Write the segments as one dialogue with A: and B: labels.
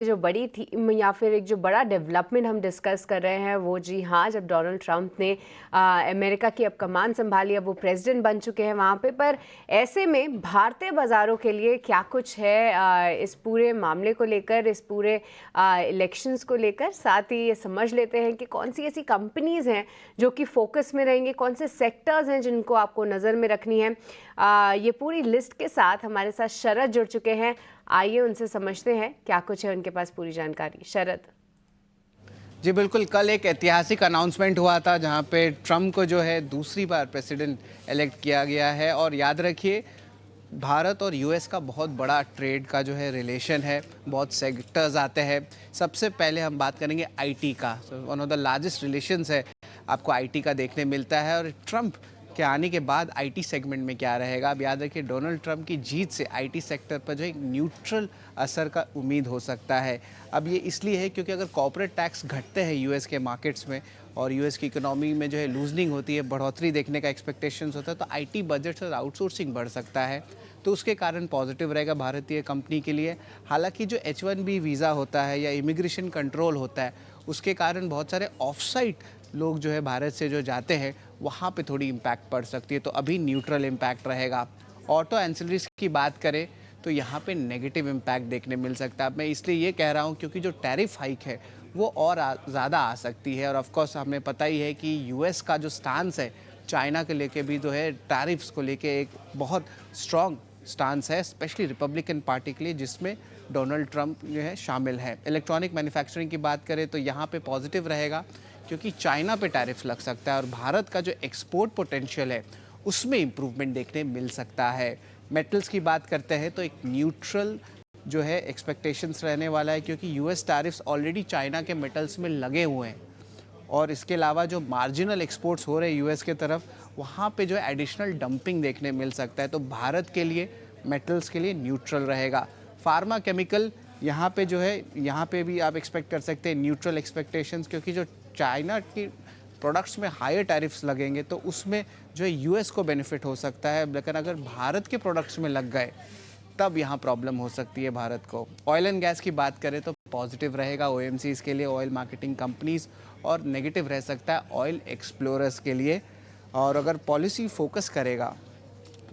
A: जो बड़ी थीम या फिर एक जो बड़ा डेवलपमेंट हम डिस्कस कर रहे हैं वो जी हाँ, जब डोनाल्ड ट्रंप ने अमेरिका की अब कमान संभाली, अब वो प्रेसिडेंट बन चुके हैं वहाँ पे। पर ऐसे में भारतीय बाज़ारों के लिए क्या कुछ है इस पूरे मामले को लेकर, इस पूरे इलेक्शंस को लेकर, साथ ही ये समझ लेते हैं कि कौन सी ऐसी कंपनीज हैं जो कि फोकस में रहेंगे, कौन से सेक्टर्स हैं जिनको आपको नज़र में रखनी है। ये पूरी लिस्ट के साथ हमारे साथ शरद जुड़ चुके हैं। आइए उनसे समझते हैं क्या कुछ है उनके पास पूरी जानकारी। शरद।
B: जी बिल्कुल, कल एक ऐतिहासिक अनाउंसमेंट हुआ था जहां पे ट्रम्प को जो है दूसरी बार प्रेसिडेंट इलेक्ट किया गया है। और याद रखिए, भारत और यूएस का बहुत बड़ा ट्रेड का जो है रिलेशन है, बहुत सेक्टर्स आते हैं। सबसे पहले हम बात करेंगे आईटी का। One of the largest relations है, आपको आईटी का देखने मिलता है। और ट्रम्प के आने के बाद आईटी सेगमेंट में क्या रहेगा, अब याद रखिए डोनाल्ड ट्रंप की जीत से आईटी सेक्टर पर जो एक न्यूट्रल असर का उम्मीद हो सकता है। अब ये इसलिए है क्योंकि अगर कॉर्पोरेट टैक्स घटते हैं यूएस के मार्केट्स में और यूएस की इकोनॉमी में जो है लूजनिंग होती है, बढ़ोतरी देखने का एक्सपेक्टेशंस होता है, तो आईटी बजट और आउटसोर्सिंग बढ़ सकता है। तो उसके कारण पॉजिटिव रहेगा भारतीय कंपनी के लिए। हालांकि जो H1B वीज़ा होता है या इमिग्रेशन कंट्रोल होता है, उसके कारण बहुत सारे ऑफ-साइट लोग जो है भारत से जो जाते हैं वहाँ पे थोड़ी इम्पैक्ट पड़ सकती है, तो अभी न्यूट्रल इम्पैक्ट रहेगा। ऑटो एंसिलरीज की बात करें तो यहाँ पे नेगेटिव इम्पैक्ट देखने मिल सकता है। मैं इसलिए ये कह रहा हूँ क्योंकि जो टैरिफ हाइक है वो और ज़्यादा आ सकती है। और ऑफ कोर्स हमें पता ही है कि यूएस का जो स्टांस है चाइना के लेके भी जो है टैरिफ्स को लेके एक बहुत स्ट्रॉन्ग स्टांस है, स्पेशली रिपब्लिकन पार्टी के लिए, जिसमें डोनाल्ड ट्रंप जो है शामिल है। इलेक्ट्रॉनिक मैन्युफैक्चरिंग की बात करें तो यहाँ पे पॉजिटिव रहेगा क्योंकि चाइना पे टैरिफ लग सकता है और भारत का जो एक्सपोर्ट पोटेंशियल है उसमें इम्प्रूवमेंट देखने मिल सकता है। मेटल्स की बात करते हैं तो एक न्यूट्रल जो है एक्सपेक्टेशंस रहने वाला है क्योंकि यूएस टैरिफ्स ऑलरेडी चाइना के मेटल्स में लगे हुए हैं। और इसके अलावा जो मार्जिनल एक्सपोर्ट्स हो रहे हैं यूएस के तरफ, वहाँ पे जो है एडिशनल डंपिंग देखने मिल सकता है। तो भारत के लिए मेटल्स के लिए न्यूट्रल रहेगा। फार्मा केमिकल यहाँ पे जो है, यहाँ पे भी आप एक्सपेक्ट कर सकते हैं न्यूट्रल एक्सपेक्टेशंस, क्योंकि जो चाइना की प्रोडक्ट्स में हायर टैरिफ्स लगेंगे तो उसमें जो है यूएस को बेनिफिट हो सकता है। लेकिन अगर भारत के प्रोडक्ट्स में लग गए तब यहाँ प्रॉब्लम हो सकती है भारत को। ऑयल एंड गैस की बात करें तो पॉजिटिव रहेगा ओएमसीज के लिए, ऑयल मार्केटिंग कंपनीज, और नेगेटिव रह सकता है ऑयल एक्सप्लोरर्स के लिए। और अगर पॉलिसी फोकस करेगा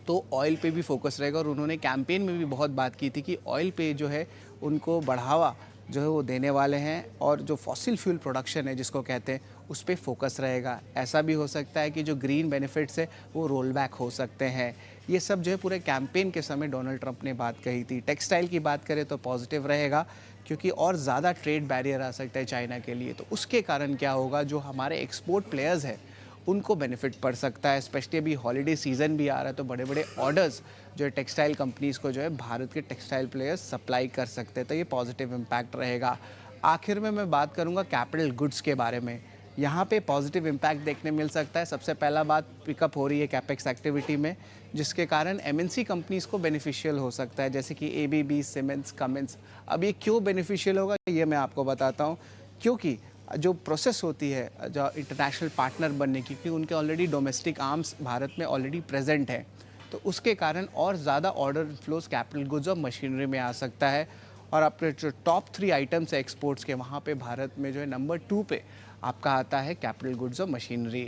B: तो ऑयल पे भी फोकस रहेगा। और उन्होंने कैंपेन में भी बहुत बात की थी कि ऑयल पे जो है उनको बढ़ावा जो है वो देने वाले हैं और जो फॉसिल फ्यूल प्रोडक्शन है जिसको कहते हैं उस पर फोकस रहेगा। ऐसा भी हो सकता है कि जो ग्रीन बेनिफिट्स है वो रोल बैक हो सकते हैं। ये सब जो है पूरे कैंपेन के समय डोनाल्ड ट्रंप ने बात कही थी। टेक्सटाइल की बात करें तो पॉजिटिव रहेगा क्योंकि और ज़्यादा ट्रेड बैरियर आ सकता है चाइना के लिए। तो उसके कारण क्या होगा, जो हमारे एक्सपोर्ट प्लेयर्स हैं उनको बेनिफिट पड़ सकता है। स्पेशली अभी हॉलीडे सीजन भी आ रहा है तो बड़े बड़े ऑर्डर्स जो है टेक्सटाइल कंपनीज़ को जो है भारत के टेक्सटाइल प्लेयर्स सप्लाई कर सकते हैं, तो ये पॉजिटिव इम्पैक्ट रहेगा। आखिर में मैं बात करूँगा कैपिटल गुड्स के बारे में। यहाँ पे पॉजिटिव इम्पैक्ट देखने मिल सकता है। सबसे पहला बात, पिकअप हो रही है कैपेक्स एक्टिविटी में, जिसके कारण एमएनसी कंपनीज़ को बेनिफिशियल हो सकता है, जैसे कि एबीबी, सीमेंस, कमिंस। अब ये क्यों बेनिफिशियल होगा ये मैं आपको बताता हूँ। क्योंकि जो प्रोसेस होती है जो इंटरनेशनल पार्टनर बनने की, क्योंकि उनके ऑलरेडी डोमेस्टिक आर्म्स भारत में ऑलरेडी प्रेजेंट है, तो उसके कारण और ज़्यादा ऑर्डर फ्लोज कैपिटल गुड्स और मशीनरी में आ सकता है। और अपने जो टॉप 3 आइटम्स है एक्सपोर्ट्स के, वहाँ पे भारत में जो है नंबर 2 पे आपका आता है कैपिटल गुड्स और मशीनरी।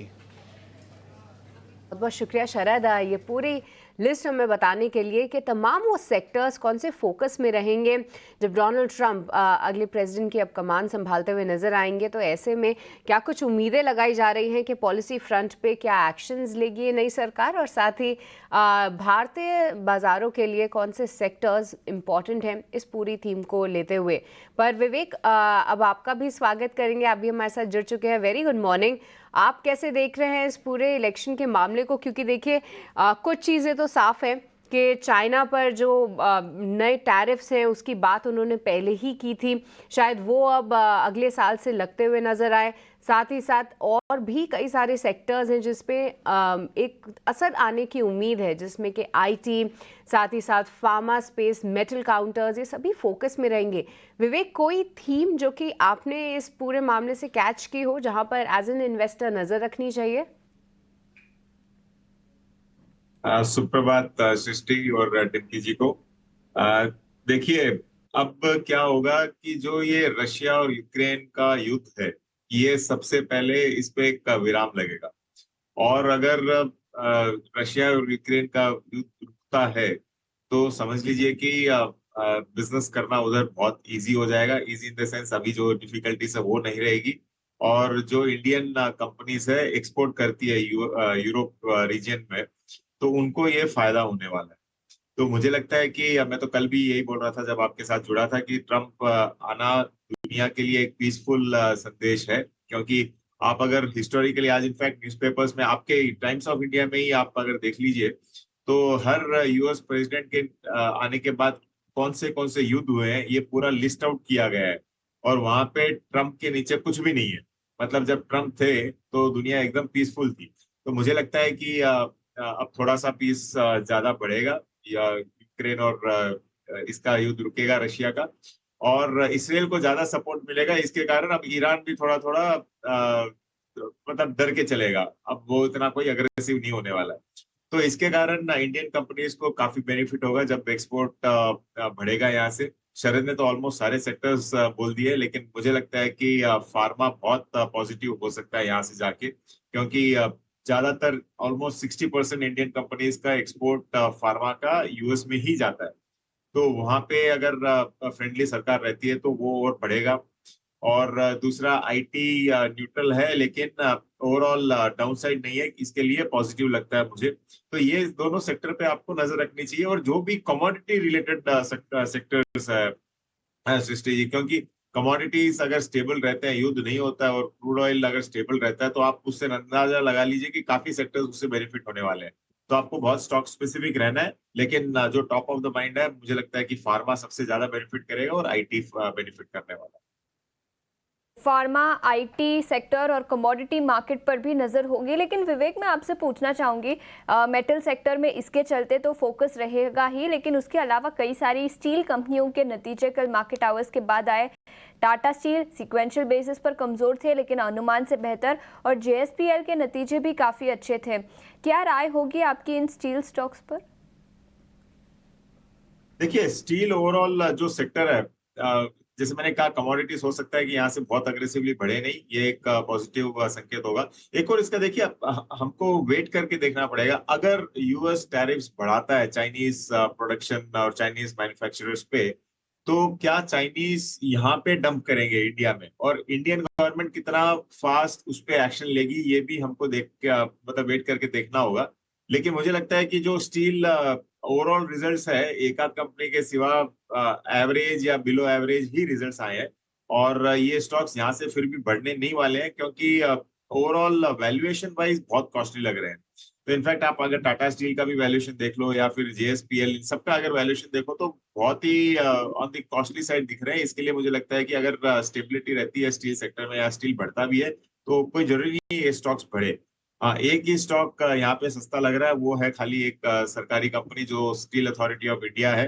A: बहुत बहुत शुक्रिया शरद, ये पूरी लिस्ट हमें बताने के लिए कि तमाम वो सेक्टर्स कौन से फोकस में रहेंगे जब डोनाल्ड ट्रंप अगले प्रेसिडेंट की अब कमान संभालते हुए नजर आएंगे। तो ऐसे में क्या कुछ उम्मीदें लगाई जा रही हैं कि पॉलिसी फ्रंट पे क्या एक्शंस लेगी ये नई सरकार, और साथ ही भारतीय बाज़ारों के लिए कौन से सेक्टर्स इम्पॉर्टेंट हैं इस पूरी थीम को लेते हुए। पर विवेक, अब आपका भी स्वागत करेंगे, आप भी हमारे साथ जुड़ चुके हैं। Very good morning. आप कैसे देख रहे हैं इस पूरे इलेक्शन के मामले को, क्योंकि देखिए कुछ चीज़ें तो साफ है कि चाइना पर जो नए टैरिफ्स हैं उसकी बात उन्होंने पहले ही की थी, शायद वो अब अगले साल से लगते हुए नजर आए। साथ ही साथ और भी कई सारे सेक्टर्स हैं जिस पे एक असर आने की उम्मीद है, जिसमें कि आईटी, साथ ही साथ फार्मा स्पेस, मेटल काउंटर्स, ये सभी फोकस में रहेंगे। विवेक, कोई थीम जो कि आपने इस पूरे मामले से कैच की हो जहां पर एज एन इन्वेस्टर नजर रखनी चाहिए?
C: सुप्रभात सृष्टि और डिम्पी जी को। देखिए, अब क्या होगा कि जो ये रशिया और यूक्रेन का युद्ध है, ये सबसे पहले इस पे एक विराम लगेगा। और अगर रशिया और यूक्रेन का युद्ध रुकता है तो समझ लीजिए कि बिजनेस करना उधर बहुत इजी हो जाएगा। इजी इन द सेंस, अभी जो डिफिकल्टीज है वो नहीं रहेगी। और जो इंडियन कंपनीज है एक्सपोर्ट करती है यूरोप रीजन में, तो उनको ये फायदा होने वाला है। तो मुझे लगता है कि मैं तो कल भी यही बोल रहा था जब आपके साथ जुड़ा था कि ट्रम्प आना दुनिया के लिए एक पीसफुल संदेश है। क्योंकि आप अगर हिस्टोरिकली आज इनफैक्ट न्यूज़पेपर्स में, आपके टाइम्स ऑफ इंडिया में ही आप अगर देख लीजिए, तो हर यूएस प्रेसिडेंट के आने के बाद कौन से युद्ध हुए हैं ये पूरा लिस्ट आउट किया गया है। और वहां पे ट्रम्प के नीचे कुछ भी नहीं है। मतलब जब ट्रम्प थे तो दुनिया एकदम पीसफुल थी। तो मुझे लगता है कि अब थोड़ा सा पीस ज्यादा बढ़ेगा, या यूक्रेन और इसका युद्ध रुकेगा रशिया का, और इसराइल को ज्यादा सपोर्ट मिलेगा। इसके कारण अब ईरान भी थोड़ा थोड़ा मतलब डर के चलेगा। अब वो इतना कोई अग्रेसिव नहीं होने वाला है। तो इसके कारण इंडियन कंपनीज को काफी बेनिफिट होगा जब एक्सपोर्ट बढ़ेगा यहाँ से। शरद ने तो ऑलमोस्ट सारे सेक्टर्स बोल दिए, लेकिन मुझे लगता है कि फार्मा बहुत पॉजिटिव हो सकता है यहाँ से जाके। क्योंकि ज्यादातर ऑलमोस्ट 60% इंडियन कंपनीज का एक्सपोर्ट फार्मा का यूएस में ही जाता है। तो वहां पे अगर फ्रेंडली सरकार रहती है तो वो और बढ़ेगा। और दूसरा आईटी न्यूट्रल है, लेकिन ओवरऑल डाउनसाइड नहीं है, इसके लिए पॉजिटिव लगता है मुझे। तो ये दोनों सेक्टर पे आपको नजर रखनी चाहिए। और जो भी कमोडिटी रिलेटेड सेक्टर्स है सृष्टि जी, क्योंकि कमोडिटीज अगर स्टेबल रहते हैं, युद्ध नहीं होता है, और क्रूड ऑयल अगर स्टेबल रहता है, तो आप उससे अंदाजा लगा लीजिए कि काफी सेक्टर्स उससे बेनिफिट होने वाले हैं। तो आपको बहुत स्टॉक स्पेसिफिक रहना है, लेकिन जो टॉप ऑफ द माइंड है, मुझे लगता है कि फार्मा सबसे ज्यादा बेनिफिट करेगा और आईटी बेनिफिट करने वाला है।
D: फार्मा, आईटी सेक्टर और कमोडिटी मार्केट पर भी नज़र होगी। लेकिन विवेक, मैं आपसे पूछना चाहूँगी, मेटल सेक्टर में इसके चलते तो फोकस रहेगा ही, लेकिन उसके अलावा कई सारी स्टील कंपनियों के नतीजे कल मार्केट आवर्स के बाद आए। टाटा स्टील सीक्वेंशियल बेसिस पर कमज़ोर थे, लेकिन अनुमान से बेहतर, और जेएसपीएल के नतीजे भी काफ़ी अच्छे थे। क्या राय होगी आपकी इन स्टील स्टॉक्स पर?
C: देखिए, स्टील ओवरऑल जो सेक्टर है, जैसे मैंने कहा, कमोडिटीज हो सकता है कि यहाँ से बहुत अग्रेसिवली बढ़े नहीं, ये एक पॉजिटिव संकेत होगा। एक और इसका देखिए, हमको वेट करके देखना पड़ेगा। अगर यूएस टैरिफ्स बढ़ाता है चाइनीज प्रोडक्शन और चाइनीज मैन्युफैक्चरर्स पे, तो क्या चाइनीज यहाँ पे डंप करेंगे इंडिया में, और इंडियन गवर्नमेंट कितना फास्ट उस पर एक्शन लेगी, ये भी हमको देख के मतलब वेट करके देखना होगा। लेकिन मुझे लगता है कि जो स्टील ओवरऑल रिजल्ट्स है, एक आध कंपनी के सिवा एवरेज या बिलो एवरेज ही रिजल्ट्स आए हैं। और ये स्टॉक्स यहाँ से फिर भी बढ़ने नहीं वाले हैं, क्योंकि ओवरऑल वैल्यूएशन वाइज बहुत कॉस्टली लग रहे हैं। तो इनफैक्ट आप अगर टाटा स्टील का भी वैल्यूएशन देख लो, या फिर जेएसपीएल, इन सबका अगर वैल्यूएशन देखो, तो बहुत ही ऑन द कॉस्टली साइड दिख रहे हैं। इसके लिए मुझे लगता है कि अगर स्टेबिलिटी रहती है स्टील सेक्टर में, या स्टील बढ़ता भी है, तो कोई जरूरी नहीं ये स्टॉक्स बढ़े। हाँ, एक ही स्टॉक यहाँ पे सस्ता लग रहा है, वो है खाली एक सरकारी कंपनी जो स्टील अथॉरिटी ऑफ इंडिया है।